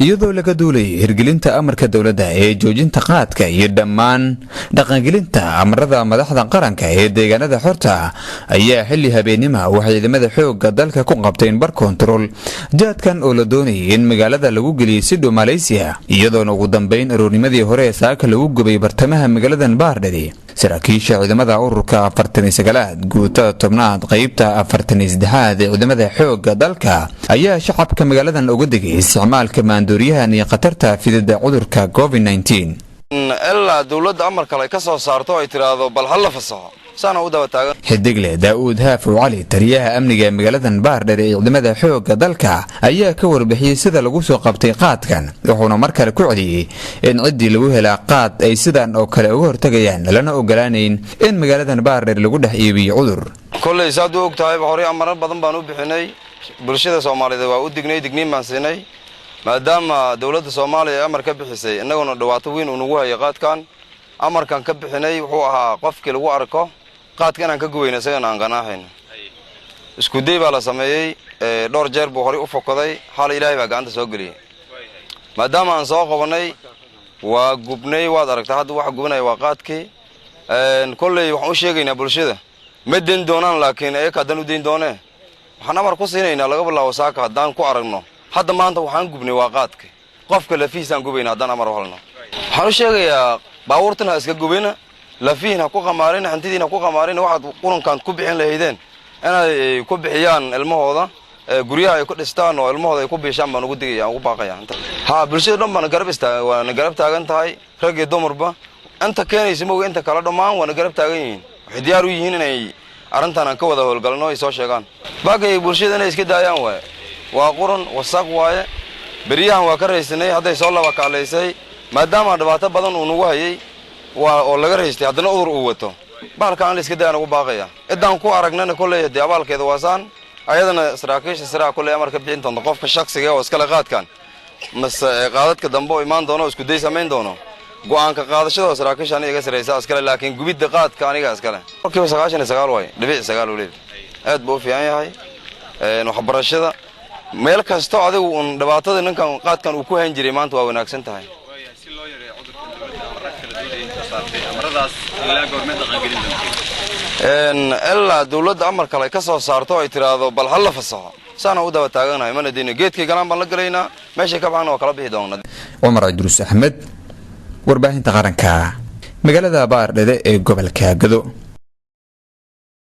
iyadoo laga duulay hirgelinta amarka dawladda ee joojinta qaadka iyo dhammaan dhaqangelinta amarada madaxda qaranka ee deegaanada xorta ayaa xilli habeenimo waxay ciidamada xoogga dalka ku qabteen bar kontarool jaadkan oo la doonayay in magaalada lagu geliyo sidoo Malaysia iyadoona ugu dambeyn aroornimadii hore saaka lagu gubay bartamaha magaaladan Baardhadi saraakiisha ciidamada ururka 49aad guutada tobnaad qaybta 43aad ee ciidamada xoogga dalka ayaa shacabka magaaladan uga digay isticmaalka maandooriyahan iyo qatarta fidida cudurka COVID-19 ilaa dawladda amar kale ka soo saarto ay tiraado bal hal la fasaxo sana u daba taagan xidigle Daawud Haafu Cali taliyaha amniga magaaladan Baardhadi ee ciidamada xoogga dalka ayaa ka warbixiyay sida lagu soo qabtay qaadkan wuxuuna mar kale ku celiyay in cidii lagu helaa qaad ay sidaan oo kale uga hortagayaan lana ogolaanayn in magaaladan Baardhadi lagu dhex iibiyo cudur kulay saad u ogtahay hore amar badan baan u bixinay bulshada Soomaaliyeed waa u digniin baan siinay maadaama dawladda Soomaaliya amar ka bixisay inaguna dhawaato weyn uu nagu hayay qaadkan amarkan ka bixinay wuxuu ahaa qofkii lagu arko qaadkan aan ka guweyna isaga aan ganaaxayn isku day baa la sameeyay dhowr jeer buu hore u fokaday hal Ilaahay baa gacanta soo galiyay maadaama aan soo qabanay waa gubnay waad aragtaa hadda wax gubnay waa qaadkii kulay waxaan u sheegaynaa bulshada ma din doonaan laakiin ay ka dan u din doonee waxaan amar ku siinaynaa laga bilaabo saaka hadaan ku aragno hadda maanta waxaan gubnay waa qaadkii qofka lafiisaan gubayna hadaan amar walno waxaan u sheegayaa baabuurtana iska gubina lafiina ku qamaarina hantidiina ku qamaarina waxaad qurankan ku bixin lahaydeen inay ku bixiyaan ilmahooda guryaha ay ku dhistaan oo ilmahooda ay ku biishaan baan ugu digayaan ugu baaqayaan bulshada dhan baan garab taagan tahay rag iyo dumarba inta keenaysa mooga inta kala dhamaan waan garab taagan yihiin waxay diyaar u yihiin inay arintan aan ka wada howlgalno ay soo sheegaan baaqay bulshada inay iska daayaan waa quran wasaq waaye bariyahan waa ka raysanay haday soo laba kaaleysay maadaama dhibaato badan uu nagu hayay oo laga raystay hadana udur uu wato baalkaan la iska daayaan ugu baaqaya idaan ku aragnana kulay abaalkeeda waasaan ayadana saraakiisha siraa kulay amarka bixinta qofka shakhsiga oo iska la qaadkan mas qaadadka dambe oo imaan doono isku day sameyn doono go'aanka qaadashada saraakiisha aniga sareysa iska laakiin gubidda qaadka aniga iska leh markii 99 way dhibic 9 u leeyahay aad buu fiican yahay waxbarashada meel kasto adigu dhibaatada ninkan qaadkan uu ku hayn jiray maanta waa wanaagsan tahay ilaa dawladda amar kale ka soo saarto ay tiraado bal hal la fasaxo sana u daba taaganahay mana diino geedkii galaan baan la galeynaa meesha ka baxna oo kala bixi doona Umar Idris Ahmed warbaahinta qaranka magaalada Baardhadi ee gobolka Gado.